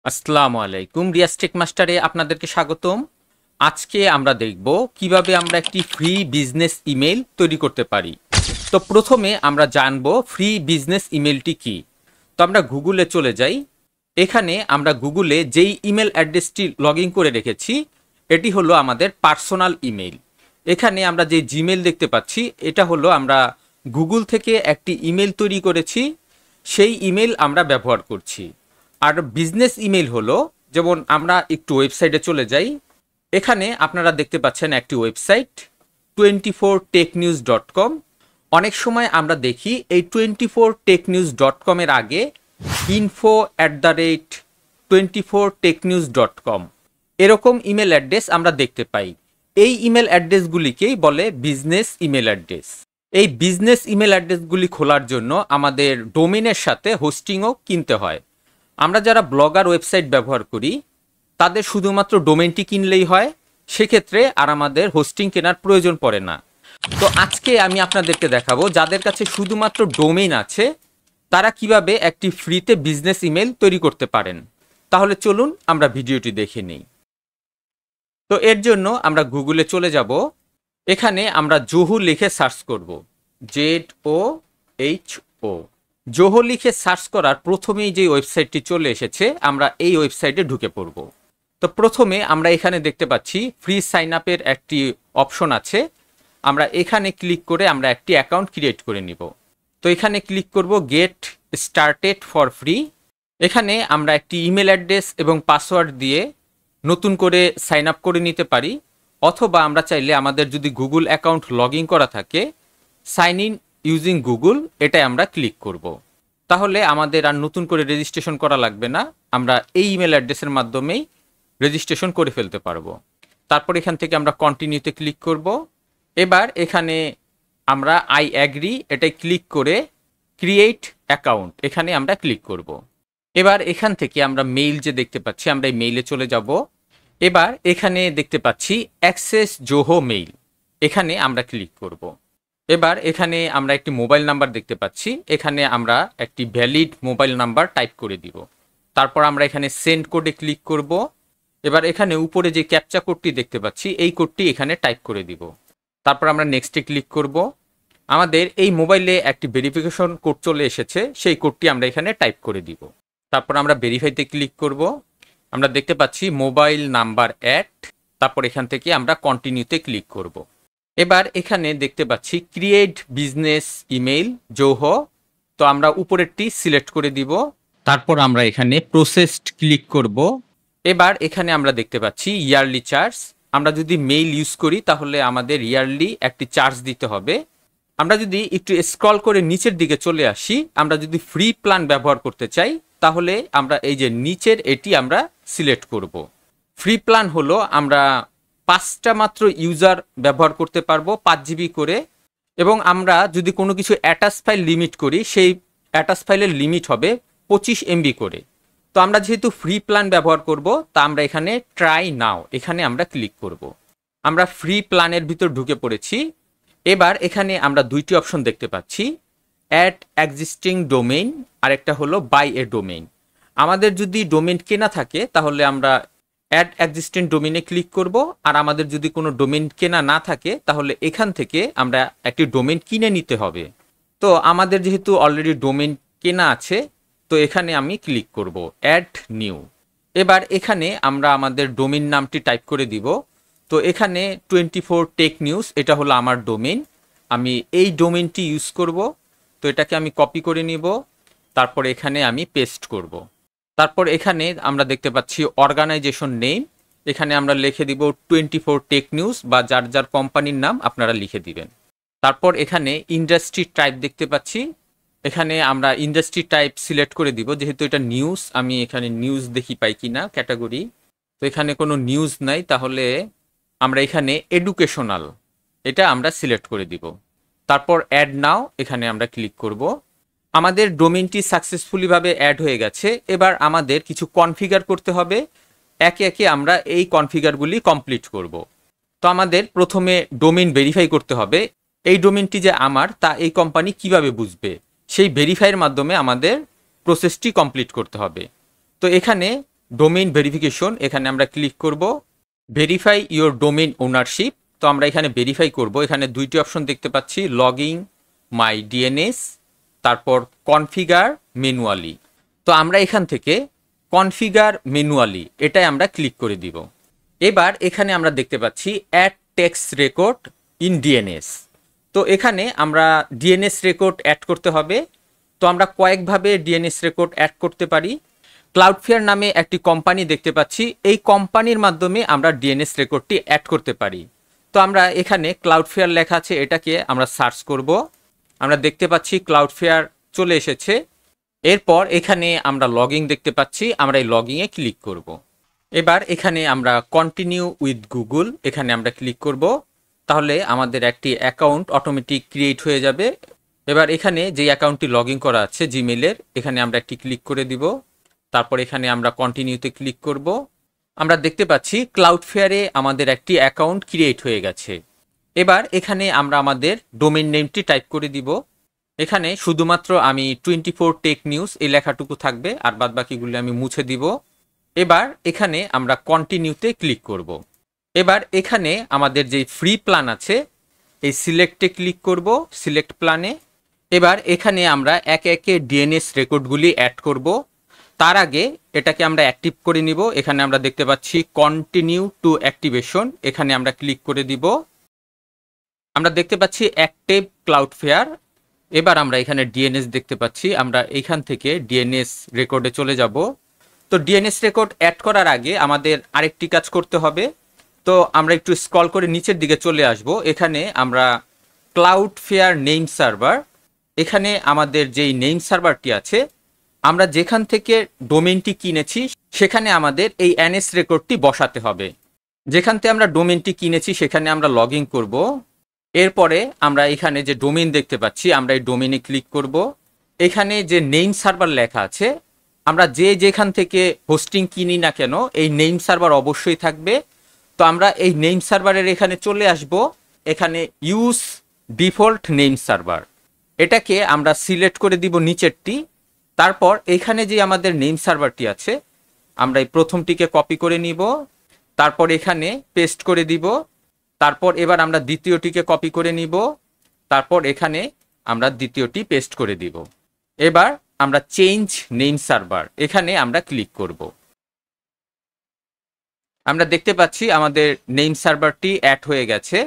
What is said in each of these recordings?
আসসালামু আলাইকুম। রিয়াজ টেক মাস্টারে আপনাদেরকে স্বাগতম। আজকে আমরা দেখব কিভাবে আমরা একটি ফ্রি বিজনেস ইমেল তৈরি করতে পারি। তো প্রথমে আমরা জানব ফ্রি বিজনেস ইমেলটি কি। তো আমরা গুগলে চলে যাই। এখানে আমরা গুগলে যেই ইমেল অ্যাড্রেসটি লগ ইন করে রেখেছি এটি হলো আমাদের পার্সোনাল ইমেল। এখানে আমরা যে জিমেল দেখতে পাচ্ছি এটা হলো আমরা গুগল থেকে একটি ইমেল তৈরি করেছি, সেই ইমেল আমরা ব্যবহার করছি। আর বিজনেস ইমেল হলো, যেমন আমরা একটু ওয়েবসাইটে চলে যাই। এখানে আপনারা দেখতে পাচ্ছেন একটি ওয়েবসাইট 24technews.com। অনেক সময় আমরা দেখি এই 24technews.com এর আগে info@24technews.com এরকম ইমেল অ্যাড্রেস আমরা দেখতে পাই। এই ইমেল অ্যাড্রেসগুলিকেই বলে বিজনেস ইমেল অ্যাড্রেস। এই বিজনেস ইমেল অ্যাড্রেসগুলি খোলার জন্য আমাদের ডোমেনের সাথে হোস্টিংও কিনতে হয়। আমরা যারা ব্লগার ওয়েবসাইট ব্যবহার করি তাদের শুধুমাত্র ডোমেনটি কিনলেই হয়, সেক্ষেত্রে আর আমাদের হোস্টিং কেনার প্রয়োজন পড়ে না। তো আজকে আমি আপনাদেরকে দেখাবো যাদের কাছে শুধুমাত্র ডোমেইন আছে তারা কিভাবে একটি ফ্রিতে বিজনেস ইমেল তৈরি করতে পারেন। তাহলে চলুন আমরা ভিডিওটি দেখে নিই। তো এর জন্য আমরা গুগলে চলে যাব। এখানে আমরা জোহো লিখে সার্চ করব, ZOHO। জোহো লিখে সার্চ করার প্রথমেই যে ওয়েবসাইটটি চলে এসেছে আমরা এই ওয়েবসাইটে ঢুকে পড়ব। তো প্রথমে আমরা এখানে দেখতে পাচ্ছি ফ্রি সাইন আপের একটি অপশন আছে। আমরা এখানে ক্লিক করে আমরা একটি অ্যাকাউন্ট ক্রিয়েট করে নিব। তো এখানে ক্লিক করব গেট স্টার্টেড ফর ফ্রি। এখানে আমরা একটি ইমেল অ্যাড্রেস এবং পাসওয়ার্ড দিয়ে নতুন করে সাইন আপ করে নিতে পারি, অথবা আমরা চাইলে আমাদের যদি গুগল অ্যাকাউন্ট লগ ইন করা থাকে সাইন ইন ইউজিং গুগল এটাই আমরা ক্লিক করব। তাহলে আমাদের আর নতুন করে রেজিস্ট্রেশন করা লাগবে না, আমরা এই ইমেল অ্যাড্রেসের মাধ্যমেই রেজিস্ট্রেশন করে ফেলতে পারবো। তারপর এখান থেকে আমরা কন্টিনিউতে ক্লিক করব। এবার এখানে আমরা আই অ্যাগ্রি এটাই ক্লিক করে ক্রিয়েট অ্যাকাউন্ট এখানে আমরা ক্লিক করব। এবার এখান থেকে আমরা মেইল যে দেখতে পাচ্ছি আমরা এই মেইলে চলে যাব। এবার এখানে দেখতে পাচ্ছি অ্যাক্সেস জোহো মেইল, এখানে আমরা ক্লিক করব। এবার এখানে আমরা একটি মোবাইল নাম্বার দেখতে পাচ্ছি, এখানে আমরা একটি ভ্যালিড মোবাইল নাম্বার টাইপ করে দিব। তারপর আমরা এখানে সেন্ড কোডে ক্লিক করব। এবার এখানে উপরে যে ক্যাপচা কোডটি দেখতে পাচ্ছি এই কোডটি এখানে টাইপ করে দিব। তারপর আমরা নেক্সটে ক্লিক করব। আমাদের এই মোবাইলে একটি ভেরিফিকেশন কোড চলে এসেছে, সেই কোডটি আমরা এখানে টাইপ করে দিব। তারপর আমরা ভেরিফাইতে ক্লিক করব। আমরা দেখতে পাচ্ছি মোবাইল নাম্বার অ্যাড, তারপর এখান থেকে আমরা কন্টিনিউতে ক্লিক করব। এবার এখানে দেখতে পাচ্ছি ক্রিয়েট বিজনেস ইমেইল জোহো, তো আমরা উপরেরটি সিলেক্ট করে দিব। তারপর আমরা এখানে প্রসেসড ক্লিক করব। এবার এখানে আমরা দেখতে পাচ্ছি ইয়ারলি চার্জ। আমরা যদি মেইল ইউজ করি তাহলে আমাদের ইয়ারলি একটি চার্জ দিতে হবে। আমরা যদি একটু স্ক্রল করে নিচের দিকে চলে আসি, আমরা যদি ফ্রি প্ল্যান ব্যবহার করতে চাই তাহলে আমরা এই যে নিচের এটি আমরা সিলেক্ট করব। ফ্রি প্ল্যান হলো আমরা 5টা মাত্র ইউজার ব্যবহার করতে পারবো 5 জিবি করে, এবং আমরা যদি কোনো কিছু অ্যাটাচ ফাইল লিমিট করি সেই অ্যাটাচ ফাইলের লিমিট হবে 25 MB করে। তো আমরা যেহেতু ফ্রি প্ল্যান ব্যবহার করব তা আমরা এখানে ট্রাই নাও এখানে আমরা ক্লিক করব। আমরা ফ্রি প্ল্যানের ভিতর ঢুকে পড়েছি। এবার এখানে আমরা দুইটি অপশন দেখতে পাচ্ছি, অ্যাড এক্সিস্টিং ডোমেইন আর একটা হলো বাই এ ডোমেইন। আমাদের যদি ডোমেইন কেনা থাকে তাহলে আমরা অ্যাড এক্সিস্টিং ডোমেইনে ক্লিক করব, আর আমাদের যদি কোনো ডোমেইন কেনা না থাকে তাহলে এখান থেকে আমরা একটি ডোমেইন কিনে নিতে হবে। তো আমাদের যেহেতু অলরেডি ডোমেইন কেনা আছে তো এখানে আমি ক্লিক করব অ্যাড নিউ। এবার এখানে আমরা আমাদের ডোমেইন নামটি টাইপ করে দিব। তো এখানে 24technews এটা হলো আমার ডোমেইন, আমি এই ডোমেইনটি ইউজ করব। তো এটাকে আমি কপি করে নিব, তারপর এখানে আমি পেস্ট করব। তারপর এখানে আমরা দেখতে পাচ্ছি অর্গানাইজেশন নেম, এখানে আমরা লিখে দিব 24technews বা যার যার কোম্পানির নাম আপনারা লিখে দিবেন। তারপর এখানে ইন্ডাস্ট্রি টাইপ দেখতে পাচ্ছি, এখানে আমরা ইন্ডাস্ট্রি টাইপ সিলেক্ট করে দিব। যেহেতু এটা নিউজ, আমি এখানে নিউজ দেখি পাই কিনা ক্যাটাগরি, তো এখানে কোনো নিউজ নাই, তাহলে আমরা এখানে এডুকেশনাল এটা আমরা সিলেক্ট করে দিব। তারপর অ্যাড নাও এখানে আমরা ক্লিক করব। আমাদের ডোমেইনটি সাকসেসফুলি ভাবে অ্যাড হয়ে গেছে। এবার আমাদের কিছু কনফিগার করতে হবে, একে একে আমরা এই কনফিগারগুলি কমপ্লিট করব। তো আমাদের প্রথমে ডোমেইন ভেরিফাই করতে হবে, এই ডোমেইনটি যে আমার তা এই কোম্পানি কিভাবে বুঝবে, সেই ভেরিফাইয়ের মাধ্যমে আমাদের প্রসেসটি কমপ্লিট করতে হবে। তো এখানে ডোমেইন ভেরিফিকেশন, এখানে আমরা ক্লিক করব। ভেরিফাই ইওর ডোমেইন ওনারশিপ, তো আমরা এখানে ভেরিফাই করব। এখানে দুইটি অপশন দেখতে পাচ্ছি, লগইন মাই ডিএনএস, তারপর কনফিগার ম্যানুয়ালি। তো আমরা এখান থেকে কনফিগার ম্যানুয়ালি এটাই আমরা ক্লিক করে দিব। এবার এখানে আমরা দেখতে পাচ্ছি add text record in DNS. তো এখানে আমরা ডিএনএস রেকর্ড অ্যাড করতে হবে। তো আমরা কয়েকভাবে ডিএনএস রেকর্ড অ্যাড করতে পারি। ক্লাউডফেয়ার নামে একটি কোম্পানি দেখতে পাচ্ছি, এই কোম্পানির মাধ্যমে আমরা ডিএনএস রেকর্ডটি অ্যাড করতে পারি। তো আমরা এখানে ক্লাউডফেয়ার লেখা আছে, এটাকে আমরা সার্চ করব। আমরা দেখতে পাচ্ছি ক্লাউডফেয়ার চলে এসেছে। এরপর এখানে আমরা লগইন দেখতে পাচ্ছি, আমরা এই লগইনে ক্লিক করব। এবার এখানে আমরা কন্টিনিউ উইথ গুগল, এখানে আমরা ক্লিক করব। তাহলে আমাদের একটি অ্যাকাউন্ট অটোমেটিক ক্রিয়েট হয়ে যাবে। এবার এখানে যে অ্যাকাউন্টটি লগইন করা আছে জিমেলের, এখানে আমরা একটি ক্লিক করে দিব। তারপর এখানে আমরা কন্টিনিউতে ক্লিক করব। আমরা দেখতে পাচ্ছি ক্লাউডফেয়ারে আমাদের একটি অ্যাকাউন্ট ক্রিয়েট হয়ে গেছে। এবার এখানে আমরা আমাদের ডোমেইন নেমটি টাইপ করে দিব। এখানে শুধুমাত্র আমি 24 টেক নিউজ এই লেখাটুকু থাকবে, আর বাদ বাকিগুলো আমি মুছে দিব। এবার এখানে আমরা কন্টিনিউতে ক্লিক করব। এবার এখানে আমাদের যে ফ্রি প্ল্যান আছে এই সিলেক্টে ক্লিক করব, সিলেক্ট প্ল্যানে। এবার এখানে আমরা একে একে ডিএনএস রেকর্ডগুলি অ্যাড করব। তার আগে এটাকে আমরা অ্যাক্টিভ করে নিব। এখানে আমরা দেখতে পাচ্ছি কন্টিনিউ টু অ্যাক্টিভেশন, এখানে আমরা ক্লিক করে দিব। আমরা দেখতে পাচ্ছি অ্যাক্টিভ ক্লাউডফেয়ার। এবার আমরা এখানে ডিএনএস দেখতে পাচ্ছি, আমরা এখান থেকে ডিএনএস রেকর্ডে চলে যাব। তো ডিএনএস রেকর্ড অ্যাড করার আগে আমাদের আরেকটি কাজ করতে হবে। তো আমরা একটু স্ক্রল করে নিচের দিকে চলে আসব। এখানে আমরা ক্লাউডফেয়ার নেম সার্ভার, এখানে আমাদের যেই নেম সার্ভারটি আছে, আমরা যেখান থেকে ডোমেইনটি কিনেছি সেখানে আমাদের এই এনএস রেকর্ডটি বসাতে হবে। যেখান থেকে আমরা ডোমেইনটি কিনেছি সেখানে আমরা লগ ইন করব। এরপরে আমরা এখানে যে ডোমেইন দেখতে পাচ্ছি, আমরা এই ডোমেইনে ক্লিক করব। এখানে যে নেম সার্ভার লেখা আছে, আমরা যেখান থেকে হোস্টিং কিনি না কেন এই নেম সার্ভার অবশ্যই থাকবে। তো আমরা এই নেম সার্ভারের এখানে চলে আসব। এখানে ইউজ ডিফল্ট নেম সার্ভার, এটাকে আমরা সিলেক্ট করে দিব নিচেরটি। তারপর এখানে যে আমাদের নেম সার্ভারটি আছে, আমরা এই প্রথমটিকে কপি করে নিব, তারপর এখানে পেস্ট করে দিব। তারপর এবার আমরা দ্বিতীয়টিকে কপি করে নিব, তারপর এখানে আমরা দ্বিতীয়টি পেস্ট করে দিব। এবার আমরা চেঞ্জ নেম সার্ভার, এখানে আমরা ক্লিক করব। আমরা দেখতে পাচ্ছি আমাদের নেম সার্ভারটি অ্যাড হয়ে গেছে।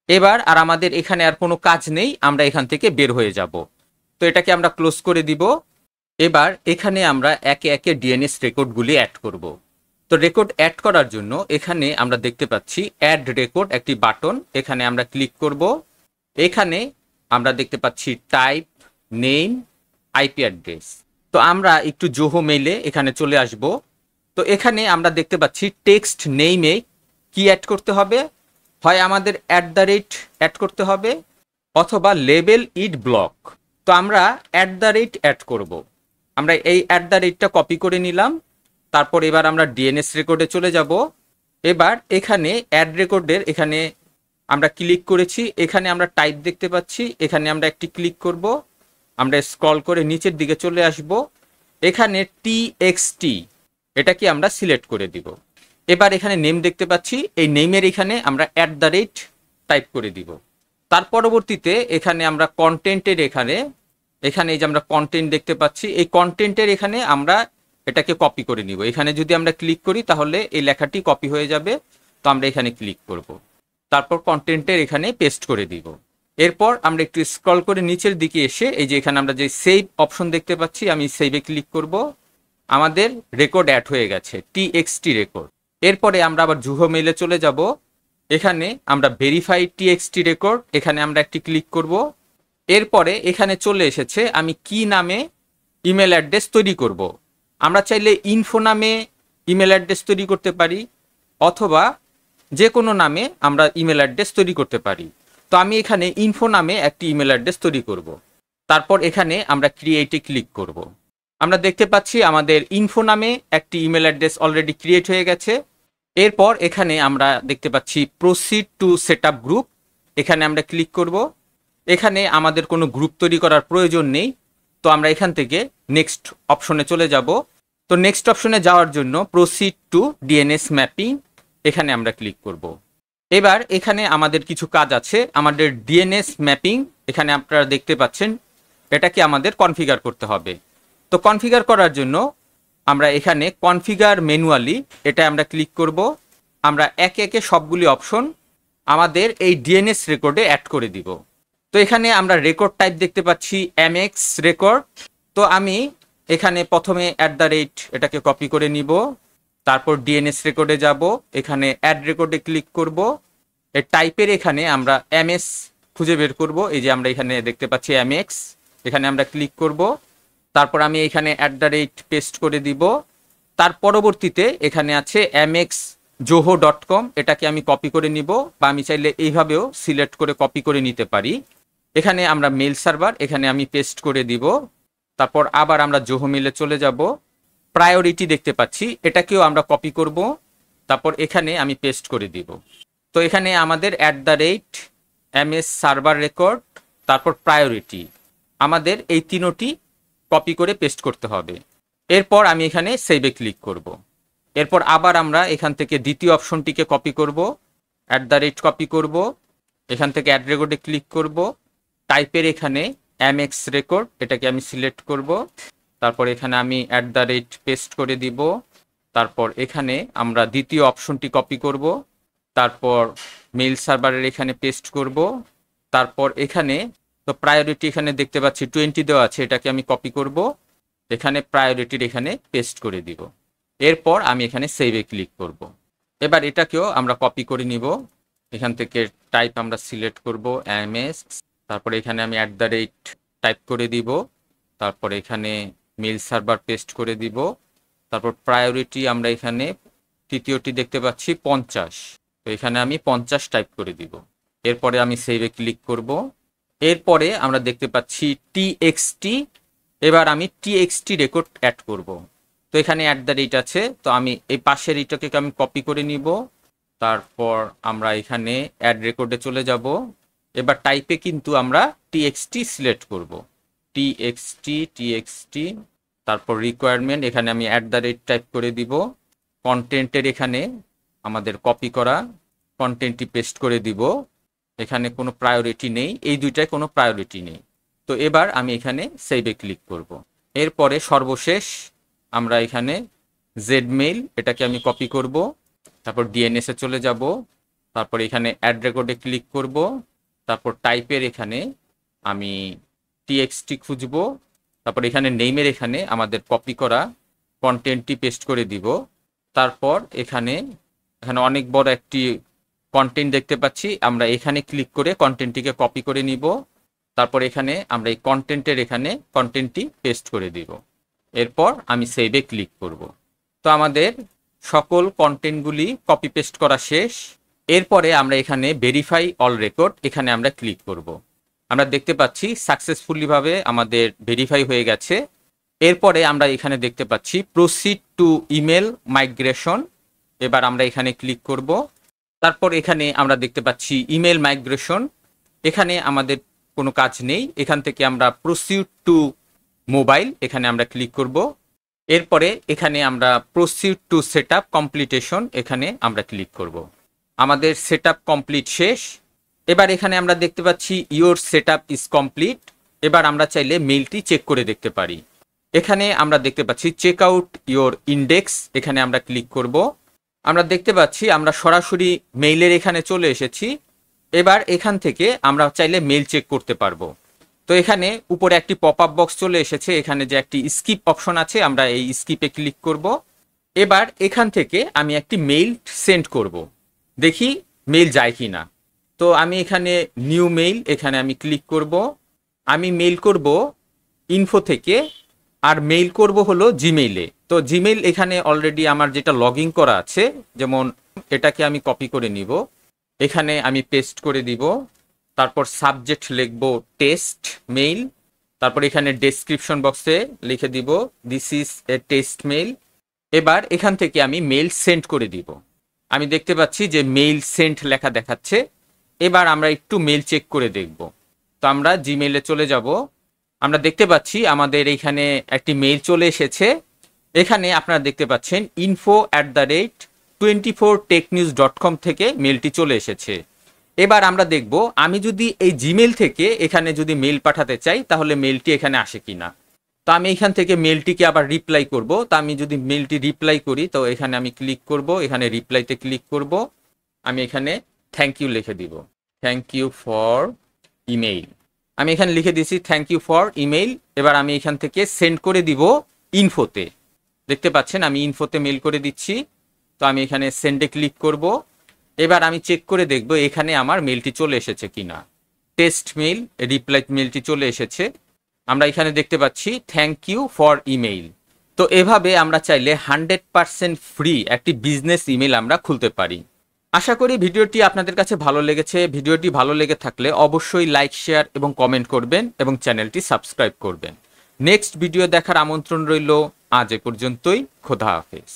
এবার আর আমাদের এখানে আর কোনো কাজ নেই, আমরা এখান থেকে বের হয়ে যাব। তো এটাকে আমরা ক্লোজ করে দিব। এবার এখানে আমরা একে একে ডিএনএস রেকর্ডগুলি অ্যাড করব। তো রেকর্ড অ্যাড করার জন্য এখানে আমরা দেখতে পাচ্ছি অ্যাড রেকর্ড একটি বাটন, এখানে আমরা ক্লিক করব। এখানে আমরা দেখতে পাচ্ছি টাইপ, নেম, আইপি অ্যাড্রেস। তো আমরা একটু জোহো মেইলে এখানে চলে আসব। তো এখানে আমরা দেখতে পাচ্ছি টেক্সট নেইমে কি অ্যাড করতে হবে, হয় আমাদের @ অ্যাড করতে হবে অথবা লেবেল ইট ব্লক। তো আমরা অ্যাড করব। আমরা এই টা কপি করে নিলাম। তারপর এবার আমরা ডিএনএস রেকর্ডে চলে যাব। এবার এখানে অ্যাড রেকর্ডের এখানে আমরা ক্লিক করেছি, এখানে আমরা টাইপ দেখতে পাচ্ছি, এখানে আমরা একটি ক্লিক করব। আমরা স্ক্রল করে নিচের দিকে চলে আসব। এখানে টিএক্সটি এটাকে আমরা সিলেক্ট করে দিব। এবার এখানে নেম দেখতে পাচ্ছি, এই নেমের এখানে আমরা @ টাইপ করে দিব। তার পরবর্তীতে এখানে আমরা কন্টেন্টের এখানে এই যে আমরা কন্টেন্ট দেখতে পাচ্ছি, এই কন্টেন্টের এখানে আমরা এটাকে কপি করে নিব। এখানে যদি আমরা ক্লিক করি তাহলে এই লেখাটি কপি হয়ে যাবে। তো আমরা এখানে ক্লিক করব, তারপর কন্টেন্টের এখানে পেস্ট করে দিব। এরপর আমরা একটু স্ক্রল করে নিচের দিকে এসে এই যে এখানে আমরা যে সেভ অপশন দেখতে পাচ্ছি, আমি সেভে ক্লিক করব। আমাদের রেকর্ড অ্যাড হয়ে গেছে, টিএক্সটি রেকর্ড। এরপরে আমরা আবার জোহো মেইলে চলে যাব। এখানে আমরা ভেরিফাই টিএক্সটি রেকর্ড, এখানে আমরা একটি ক্লিক করব। এরপরে এখানে চলে এসেছে আমি কি নামে ইমেল অ্যাড্রেস তৈরি করব। আমরা চাইলে ইনফো নামে ইমেল অ্যাড্রেস তৈরি করতে পারি অথবা যে কোনো নামে আমরা ইমেল অ্যাড্রেস তৈরি করতে পারি। তো আমি এখানে ইনফো নামে একটি ইমেল অ্যাড্রেস তৈরি করব। তারপর এখানে আমরা ক্রিয়েটে ক্লিক করব। আমরা দেখতে পাচ্ছি আমাদের ইনফো নামে একটি ইমেল অ্যাড্রেস অলরেডি ক্রিয়েট হয়ে গেছে। এরপর এখানে আমরা দেখতে পাচ্ছি proceed to set up group, এখানে আমরা ক্লিক করব। এখানে আমাদের কোনো গ্রুপ তৈরি করার প্রয়োজন নেই। তো আমরা এখান থেকে নেক্সট অপশনে চলে যাব। তো নেক্সট অপশনে যাওয়ার জন্য প্রসিড টু ডিএনএস ম্যাপিং এখানে আমরা ক্লিক করব। এবার এখানে আমাদের কিছু কাজ আছে। আমাদের ডিএনএস ম্যাপিং এখানে আপনারা দেখতে পাচ্ছেন, এটাকে আমাদের কনফিগার করতে হবে। তো কনফিগার করার জন্য আমরা এখানে কনফিগার ম্যানুয়ালি এটা আমরা ক্লিক করব। আমরা একে একে সবগুলি অপশন আমাদের এই ডিএনএস রেকর্ডে অ্যাড করে দিব। তো এখানে আমরা রেকর্ড টাইপ দেখতে পাচ্ছি এমএক্স রেকর্ড। তো আমি এখানে প্রথমে এটাকে কপি করে নিব, তারপর ডিএনএস রেকর্ডে যাব, এখানে অ্যাড রেকর্ডে ক্লিক করব। এর টাইপের এখানে আমরা এমএস খুঁজে বের করব। এই যে আমরা এখানে দেখতে পাচ্ছি এমএক্স, এখানে আমরা ক্লিক করব। তারপর আমি এখানে পেস্ট করে দিব। তার পরবর্তীতে এখানে আছে mxjoho.com, এটাকে আমি কপি করে নিব, বা আমি চাইলে এইভাবেও সিলেক্ট করে কপি করে নিতে পারি। এখানে আমরা মেল সার্ভার, এখানে আমি পেস্ট করে দিব। তারপর আবার আমরা জোহো মেলে চলে যাব। প্রায়োরিটি দেখতে পাচ্ছি, এটাকেও আমরা কপি করব, তারপর এখানে আমি পেস্ট করে দিব। তো এখানে আমাদের @ms সার্ভার রেকর্ড, তারপর প্রায়োরিটি, আমাদের এই তিনটি কপি করে পেস্ট করতে হবে। এরপর আমি এখানে সেভে ক্লিক করব। এরপর আবার আমরা এখান থেকে দ্বিতীয় অপশনটিকে কপি করব, কপি করব, এখান থেকে অ্যাড রেকর্ডে ক্লিক করব। টাইপের এখানে mx রেকর্ড, এটাকে আমি সিলেক্ট করব। তারপর এখানে আমি পেস্ট করে দিব। তারপর এখানে আমরা দ্বিতীয় অপশনটি কপি করব, তারপর মেইল সার্ভারের এখানে পেস্ট করব। তারপর এখানে তো প্রায়োরিটি এখানে দেখতে পাচ্ছি 20 দেওয়া আছে, এটাকে আমি কপি করব, এখানে প্রায়োরিটির এখানে পেস্ট করে দিব। এরপর আমি এখানে সেভে ক্লিক করব। এবার এটাকেও আমরা কপি করে নিব। এখান থেকে টাইপ আমরা সিলেক্ট করব এমএস, তারপর এখানে আমি টাইপ করে দিব, তারপর এখানে মেইল সার্ভার পেস্ট করে দিব। তারপর প্রায়োরিটি আমরা এখানে তৃতীয়টি দেখতে পাচ্ছি 50, তো এখানে আমি 50 টাইপ করে দিব। এরপরে আমি সেভে ক্লিক করব। এরপরে আমরা দেখতে পাচ্ছি টিএক্সটি, এবার আমি টিএক্সটি রেকর্ড অ্যাড করব। তো এখানে আছে, তো আমি এই পাশের এইটাকে আমি কপি করে নিব। তারপর আমরা এখানে অ্যাড রেকর্ডে চলে যাব। এবার টাইপে কিন্তু আমরা টিএক্সটি সিলেক্ট করব, টিএক্সটি, তারপর রিকোয়ারমেন্ট, এখানে আমি টাইপ করে দিব। কন্টেন্টের এখানে আমাদের কপি করা কন্টেন্টটি পেস্ট করে দিব। এখানে কোনো প্রায়োরিটি নেই, এই দুইটায় কোনো প্রায়োরিটি নেই। তো এবার আমি এখানে সেভে ক্লিক করব। এরপরে সর্বশেষ আমরা এখানে জেডমেইল, এটাকে আমি কপি করব, তারপর ডিএনএস এ চলে যাব, তারপর এখানে অ্যাড রেকর্ডে ক্লিক করব, তারপর টাইপের এখানে আমি টিএক্সটি খুঁজব, তারপর এখানে নেইমের এখানে আমাদের কপি করা কন্টেন্টটি পেস্ট করে দিব। তারপর এখানে অনেক বড় একটি কন্টেন্ট দেখতে পাচ্ছি, আমরা এখানে ক্লিক করে কন্টেন্টটিকে কপি করে নিব। তারপর এখানে আমরা এই কন্টেন্টের এখানে কন্টেন্টটি পেস্ট করে দিব। এরপর আমি সেভে ক্লিক করব। তো আমাদের সকল কন্টেন্টগুলি কপি পেস্ট করা শেষ। এরপরে আমরা এখানে ভেরিফাই অল রেকর্ড, এখানে আমরা ক্লিক করব। আমরা দেখতে পাচ্ছি সাকসেসফুলি ভাবে আমাদের ভেরিফাই হয়ে গেছে। এরপরে আমরা এখানে দেখতে পাচ্ছি প্রসিড টু ইমেল মাইগ্রেশন, এবার আমরা এখানে ক্লিক করব। তারপর এখানে আমরা দেখতে পাচ্ছি ইমেল মাইগ্রেশন, এখানে আমাদের কোনো কাজ নেই। এখান থেকে আমরা প্রসিড টু মোবাইল, এখানে আমরা ক্লিক করব। এরপরে এখানে আমরা প্রসিড টু সেটআপ কমপ্লিটেশন, এখানে আমরা ক্লিক করব। আমাদের সেটআপ কমপ্লিট শেষ। এবার এখানে আমরা দেখতে পাচ্ছি ইওর সেটআপ ইজ কমপ্লিট। এবার আমরা চাইলে মেইলটি চেক করে দেখতে পারি। এখানে আমরা দেখতে পাচ্ছি চেক আউট ইওর ইন্ডেক্স, এখানে আমরা ক্লিক করব। আমরা দেখতে পাচ্ছি আমরা সরাসরি মেইলের এখানে চলে এসেছি। এবার এখান থেকে আমরা চাইলে মেইল চেক করতে পারবো। তো এখানে উপরে একটি পপ আপ বক্স চলে এসেছে, এখানে যে একটি স্কিপ অপশন আছে, আমরা এই স্কিপে ক্লিক করব। এবার এখান থেকে আমি একটি মেইল সেন্ড করব, দেখি মেইল যায় কি না। তো আমি এখানে নিউ মেইল, এখানে আমি ক্লিক করব। আমি মেইল করব ইনফো থেকে, আর মেইল করব হলো জিমেইলে। তো জিমেইল এখানে অলরেডি আমার যেটা লগ ইন করা আছে, যেমন এটাকে আমি কপি করে নিব, এখানে আমি পেস্ট করে দিব। তারপর সাবজেক্ট লিখব টেস্ট মেইল, তারপর এখানে ডেসক্রিপশন বক্সে লিখে দিব this is a test mail. এবার এখান থেকে আমি মেইল সেন্ড করে দিব। আমি দেখতে পাচ্ছি যে মেইল সেন্ড লেখা দেখাচ্ছে। এবার আমরা একটু মেইল চেক করে দেখব। তো আমরা জিমেইলে চলে যাব। আমরা দেখতে পাচ্ছি আমাদের এখানে একটি মেইল চলে এসেছে। এখানে আপনারা দেখতে পাচ্ছেন info@24technews.com থেকে মেলটি চলে এসেছে। এবার আমরা দেখব আমি যদি এই জিমেল থেকে এখানে যদি মেল পাঠাতে চাই তাহলে মেলটি এখানে আসে কিনা। তো আমি এখান থেকে মেলটিকে আবার রিপ্লাই করব। তো আমি যদি মেলটি রিপ্লাই করি তো এখানে আমি ক্লিক করব, এখানে রিপ্লাইতে ক্লিক করব। আমি এখানে থ্যাংক ইউ লিখে দিব, থ্যাংক ইউ ফর ইমেইল। আমি এখানে লিখে দিয়েছি থ্যাংক ইউ ফর ইমেইল। এবার আমি এখান থেকে সেন্ড করে দিব ইনফোতে। দেখতে পাচ্ছেন আমি ইনফোতে মেল করে দিচ্ছি। তো আমি এখানে সেন্ডে ক্লিক করব। এবার আমি চেক করে দেখব এখানে আমার মেলটি চলে এসেছে কিনা। টেস্ট মেইল রিপ্লাই মেলটি চলে এসেছে। আমরা এখানে দেখতে পাচ্ছি থ্যাংক ইউ ফর ইমেইল। তো এভাবে আমরা চাইলে 100% ফ্রি একটি বিজনেস ইমেল আমরা খুলতে পারি। আশা করি ভিডিওটি আপনাদের কাছে ভালো লেগেছে। ভিডিওটি ভালো লেগে থাকলে অবশ্যই লাইক, শেয়ার এবং কমেন্ট করবেন এবং চ্যানেলটি সাবস্ক্রাইব করবেন। নেক্সট ভিডিও দেখার আমন্ত্রণ রইল। আজ এ পর্যন্তই। খোদা হাফেজ।